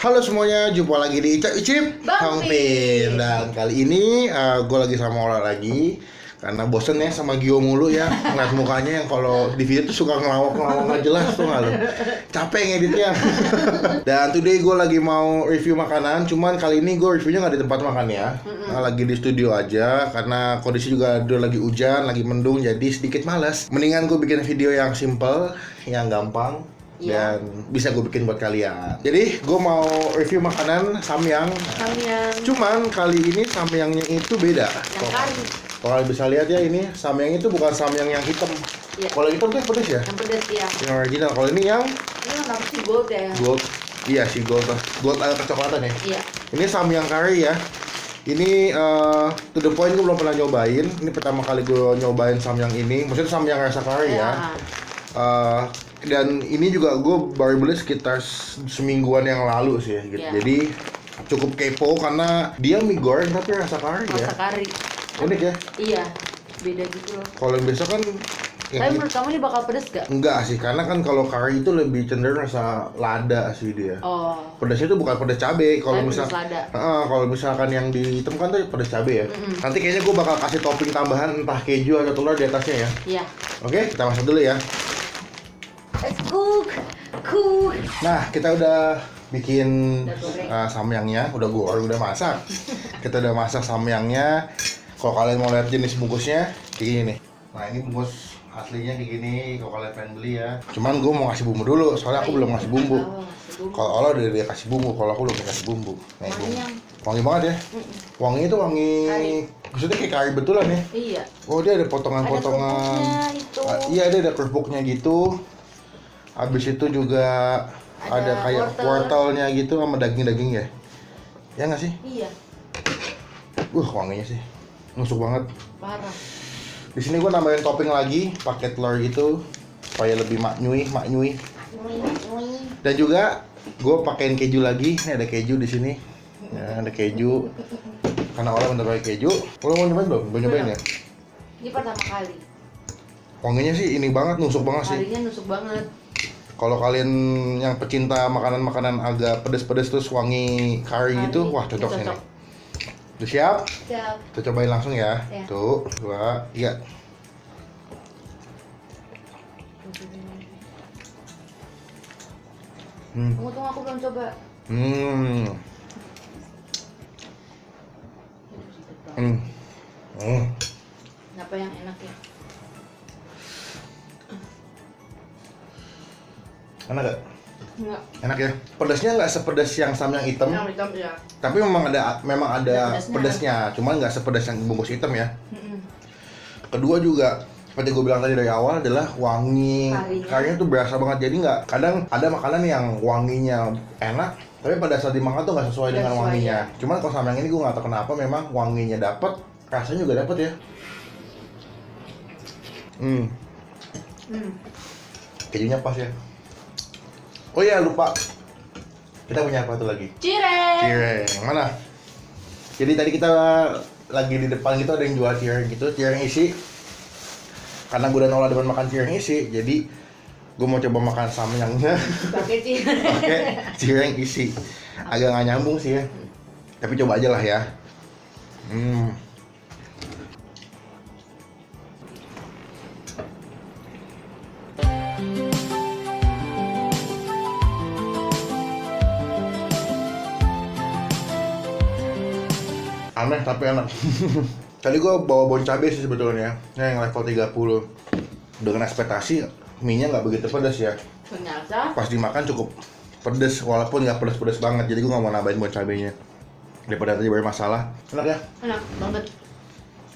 Halo semuanya, jumpa lagi di Icip Bang Pin. Dan kali ini gue lagi sama Ola lagi. Karena bosen ya sama Gio mulu ya. Ngeliat mukanya yang kalau di video tuh suka ngelawak-ngelawak gak jelas tuh nggak lo. Capek ngeditnya. Dan today gue lagi mau review makanan. Cuman kali ini gue reviewnya nggak di tempat makan ya. Lagi di studio aja. Karena kondisi juga udah lagi hujan, lagi mendung. Jadi sedikit males. Mendingan gue bikin video yang simple, yang gampang, dan bisa gue bikin buat kalian. Jadi gue mau review makanan samyang. Cuman kali ini samyangnya itu beda. Yang kari. Kalau kalian bisa lihat ya, ini samyang itu bukan samyang yang hitam. Iya. Kalau hitam tuh yang pedas ya. Yang pedas ya. Yang original. Kalau ini yang Apa sih gold ya? gold. Iya sih gold. Gold agak kecoklatan ya. Iya. Ini samyang kari ya. Ini to the point, gue belum pernah nyobain. Ini pertama kali gue nyobain samyang ini. Maksudnya samyang rasa kari ya. Dan ini juga gue baru beli sekitar semingguan yang lalu sih gitu. Yeah. Jadi cukup kepo karena dia mie goreng tapi rasa kari ya. Rasa kari. Unik ya. Iya. Beda gitu loh. Kalau yang biasa kan Tapi menurut kamu ini bakal pedas gak? enggak sih, karena kan kalau kari itu lebih cenderung rasa lada sih dia. Oh. Pedasnya itu bukan pedas cabe. Kalau Tapi misal, pedas lada. kalau misalkan yang di hitam kan tuh pedas cabe ya. Nanti kayaknya gue bakal kasih topping tambahan entah keju atau telur di atasnya ya. Iya. Oke, kita masak dulu ya. Let's cook. Nah, kita udah bikin Udah goreng. samyangnya, udah masak. Kita udah masak samyangnya. Kalau kalian mau lihat jenis bungkusnya, kayak gini nih. Nah, ini bungkus aslinya kayak gini. Kalau kalian pengen beli ya. Cuman gue mau ngasih bumbu dulu, soalnya aku belum ngasih bumbu. Kalau Ola udah dia kasih bumbu, kalau aku belum dikasih bumbu. Nah, ini bumbu. Wangi banget ya. Wangi itu wangi, maksudnya kayak kari betulan ya. Iya. Oh, dia ada potongan-potongan. Ada itu. Iya, dia ada kerupuknya gitu. Habis itu juga ada kayak wortelnya gitu sama daging-daging ya. Ya nggak sih? Iya. Wanginya sih nusuk banget. Parah. Di sini gue nambahin topping lagi, pakai telur gitu supaya lebih maknyui. Dan juga gue pakein keju lagi. Ini ada keju di sini. Ya, ada keju. Karena orang bentar pakai keju. Lo mau nyobain belum? Belum nyobain ya? Ini pertama kali. Wanginya sih ini banget, nusuk banget sih. Karinya nusuk banget. Kalau kalian yang pecinta makanan-makanan agak pedes-pedes terus wangi kari gitu, wah cocok sih nih. Udah siap? Siap. Kita cobain langsung ya. Ya. Tuh, 2, 3. Tunggu, aku belum coba. Kenapa yang enak ya? Enak gak? Enggak. Enak ya? Pedasnya nggak sepedas yang samyang hitam, Yang hitam ya. tapi memang ada Ada pedasnya, cuman nggak sepedas yang bungkus hitam ya. Kedua juga, seperti gue bilang tadi dari awal adalah wangi karinya tuh berasa banget. Jadi nggak, kadang ada makanan yang wanginya enak, tapi pada saat dimakan tuh nggak sesuai dengan wanginya. Ya. Cuman kalau samyang ini gue nggak tahu kenapa, memang wanginya dapet, rasanya juga dapet ya. Kejunya pas ya. Oh iya, lupa. Kita punya apa tuh lagi? Cireng. Mana? Jadi tadi kita lagi di depan gitu ada yang jual cireng gitu, cireng isi. Karena gue dan Ola depan makan cireng isi, jadi gue mau coba makan samyangnya Pakai cireng isi. Agak nggak nyambung sih ya. Tapi coba aja lah ya. Aneh tapi enak. Tadi gue bawa bon cabai sih sebetulnya, yang level 30. Dengan ekspektasi mie-nya nggak begitu pedas ya. Ternyata Pas dimakan cukup pedas, walaupun nggak pedas-pedas banget. Jadi gue nggak mau nambahin bon cabainya. Daripada tadi bermasalah. Enak ya? enak banget.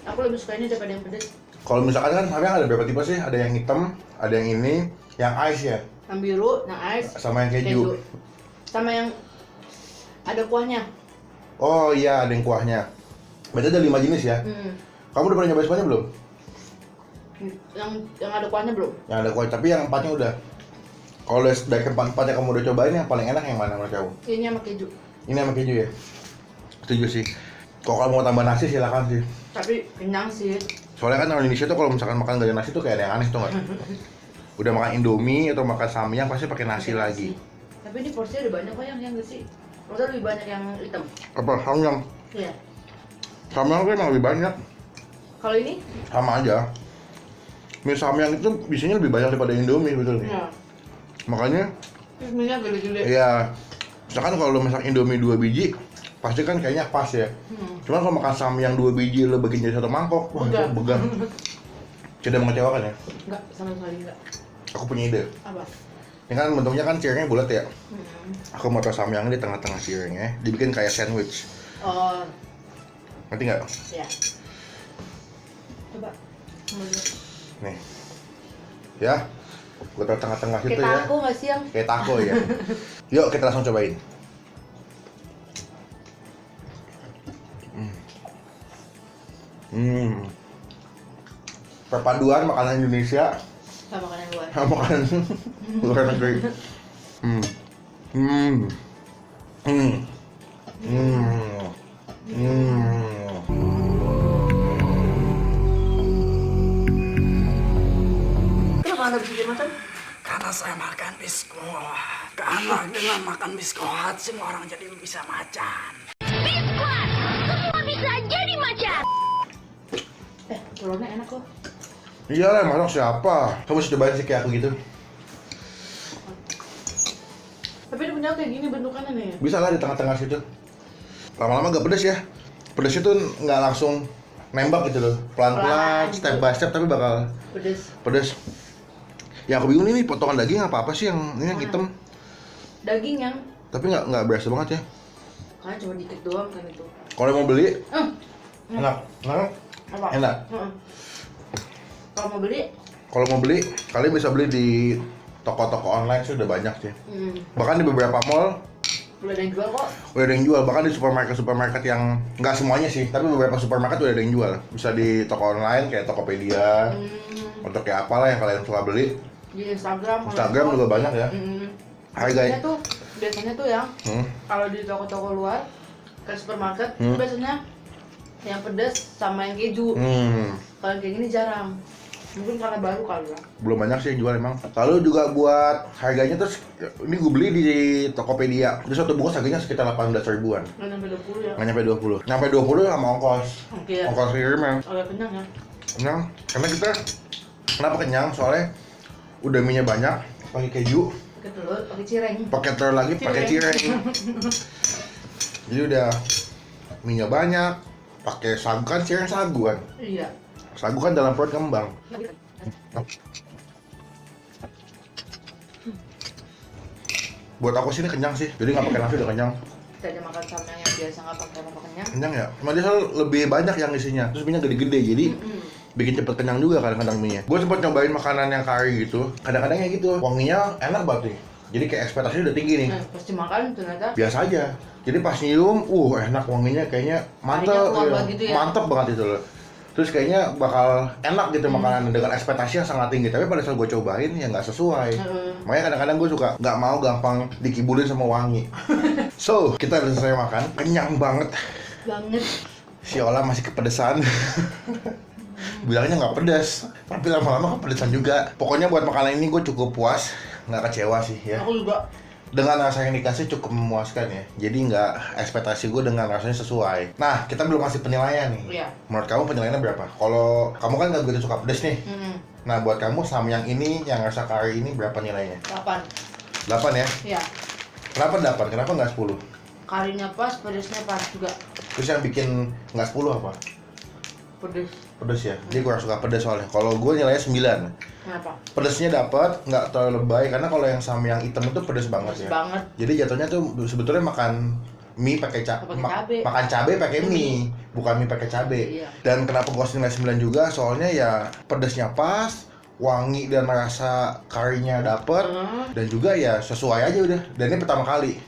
Aku lebih suka ini daripada yang pedas. Kalau misalkan kan samyang ada berapa tipe sih? Ada yang hitam, ada yang ini, yang ice ya, Yang biru, yang ice, sama yang keju. sama yang ada kuahnya. Oh iya, ada yang kuahnya. Berarti ada 5 jenis ya? Kamu udah pernah nyobain semuanya belum? Yang ada kuahnya belum? Yang ada kuah, tapi yang empatnya udah. Kalau dari keempat-empatnya kamu udah cobain, yang paling enak yang mana menurut kamu? Ini sama keju. Ini sama keju ya? Setuju sih. Kalau kamu mau tambah nasi silakan sih. Tapi kenyang sih. Soalnya kan orang Indonesia tuh kalau misalkan makan gak ada nasi tuh kayak ada yang aneh tuh nggak? Udah makan Indomie atau makan samyang pasti pakai nasi lagi. Tapi ini porsinya udah banyak kok yang nggak sih? Rasa lebih banyak yang hitam. Apa? Samyang. Iya. Samyang tuh emang lebih banyak. Kalau ini? Sama aja. Mie samyang itu biasanya lebih banyak daripada Indomie betul nih. Iya. Makanya Terus minyak gede-gede. iya. Misalkan kalau lo masak Indomie 2 biji, pasti kan kayaknya pas ya. Cuman kalau makan samyang 2 biji lo bikin jadi 1 mangkok, wah itu Begal. begal. Tidak mengecewakan ya. Enggak, sama sekali enggak. Aku punya ide. Apa? Ini kan bentuknya kan cirengnya bulat ya. Aku mau taruh samyangnya di tengah-tengah cirengnya, dibikin kayak sandwich. Oh, Ngerti nggak? ya. Coba. Mau lihat. Nih. Ya. Gue taruh tengah-tengah situ Kayak ya. taco nggak sih yang? Kayak taco ya. Yuk kita langsung cobain. Perpaduan makanan Indonesia Sama makanan luar. sama makanan luar negeri. Hmm. Hmm. Hmm. Hmm. Hmm. Kenapa Anda bisa jadi macan? Karena saya makan biskot. Karena dengan makan biskot semua orang jadi bisa macan. Biskuat, semua bisa jadi macan. Telurnya enak kok. Iya lah, masak siapa? Kamu harus cobain sih kayak aku gitu. Tapi ini punya kayak gini bentukannya nih. Bisa lah di tengah-tengah situ. Lama-lama gak pedes ya. Pedesnya tuh nggak langsung nembak gitu loh. Pelan-pelan, Pelan step gitu. by step tapi bakal Pedes. pedes. Ya aku bingung nih potongan daging apa sih yang ini yang hitam. Daging yang Tapi nggak berasa banget ya. kan cuma dikit doang kan itu. Kalau mau beli enak, enak, Apa? enak. Kalau mau beli, Kalau mau beli, kalian bisa beli di toko-toko online sih udah banyak sih. Bahkan di beberapa mall udah ada yang jual kok. udah ada yang jual. Bahkan di supermarket yang nggak semuanya sih, tapi beberapa supermarket udah ada yang jual. Bisa di toko online kayak Tokopedia, atau kayak apalah yang kalian suka beli. Di Instagram. Instagram juga banyak ya. Biasanya tuh, yang Hmm. kalau di toko-toko luar kayak supermarket itu biasanya yang pedas sama yang keju. Kalau yang kayak gini jarang. Mungkin karena baru kali ya. Belum banyak sih yang jual emang. Lalu juga buat harganya terus ini gue beli di Tokopedia. Terus satu bungkus harganya sekitar 18 ribuan. Nggak nyampe 20 ya. Nggak nyampe 20. Nyampe 20 sama ongkos. Oke ya. Ongkos kirimnya. Agak kenyang ya. Kenyang. Karena kita kenapa kenyang? Soalnya udah minyak banyak, pakai keju, Pakai telur, pakai cireng. pakai telur lagi, pakai cireng. Jadi udah minyak banyak, pakai sagu kan cireng sagu kan. Iya. Sagu kan dalam perut kembang. Buat aku sih ini kenyang sih. Jadi nggak pakai nasi udah kenyang. Kita aja makan samyang yang biasa nggak pakai apa kenyang. Kenyang ya. Cuma dia selalu lebih banyak yang isinya. Terus minyak gede-gede. Jadi bikin cepet kenyang juga kadang-kadang minyak. Gue sempet nyobain makanan yang kari gitu. Kadang-kadang ya gitu. Wanginya enak banget nih. Jadi kayak ekspektasinya udah tinggi nih. Pas dimakan ternyata Biasa aja. Jadi pas nyium, enak wanginya kayaknya mantep, Karinya keluar iya. banget gitu ya. Mantep banget itu loh. Terus kayaknya bakal enak gitu makanan dengan ekspektasi yang sangat tinggi. Tapi pada saat gue cobain ya nggak sesuai. Makanya kadang-kadang gue suka nggak mau gampang dikibulin sama wangi. So kita udah selesai makan, kenyang banget. banget. Si Ola masih kepedesan. Bilangnya nggak pedas, tapi lama-lama kepedesan juga. Pokoknya buat makanan ini gue cukup puas, nggak kecewa sih ya. Aku juga. Dengan rasa yang dikasih cukup memuaskan ya. Jadi nggak ekspektasi gue dengan rasanya sesuai. Nah, kita belum kasih penilaian nih. Iya. Menurut kamu penilaiannya berapa? Kalau kamu kan nggak begitu suka pedes nih. Nah, buat kamu samyang ini yang rasa kari ini berapa nilainya? 8. 8 ya? Iya. Kenapa 8? Kenapa nggak 10? Karinya pas, pedesnya pas juga. Terus yang bikin nggak 10 apa? Pedes. Pedes ya? Dia kurang suka pedes soalnya. Kalau gue nilainya 9. Kenapa? Pedesnya dapat, nggak terlalu lebay. Karena kalau yang samyang hitam itu pedes banget Pedes ya. banget. Jadi jatuhnya tuh sebetulnya makan mie pakai Pakai cabe. makan cabe pakai mie, bukan mie pakai cabe. Iya. Dan kenapa gua kasih nilai 9 juga? Soalnya ya pedesnya pas, wangi dan rasa karinya dapet, dan juga ya sesuai aja udah. Dan ini pertama kali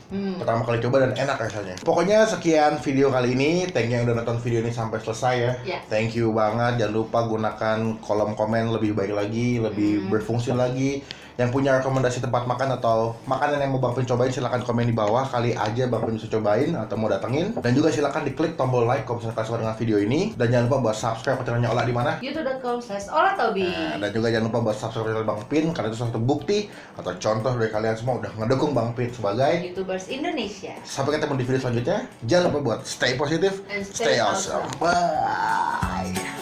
coba dan enak rasanya. Pokoknya sekian video kali ini. Thank you yang udah nonton video ini sampai selesai ya. Yes. Thank you banget. Jangan lupa gunakan kolom komen lebih baik lagi, lebih berfungsi lagi. Yang punya rekomendasi tempat makan atau makanan yang mau Bang Pin cobain, silahkan komen di bawah. Kali aja Bang Pin bisa cobain atau mau datengin. Dan juga silahkan diklik tombol like kalau misalnya kalian suka dengan video ini. Dan jangan lupa buat subscribe channelnya Ola di mana? youtube.com/olatobi. Nah, dan juga jangan lupa buat subscribe channel Bang Pin, karena itu suatu bukti atau contoh dari kalian semua udah ngedukung Bang Pin sebagai YouTubers Indonesia. Sampai ketemu di video selanjutnya. Jangan lupa buat stay positif, And stay awesome. awesome. Bye.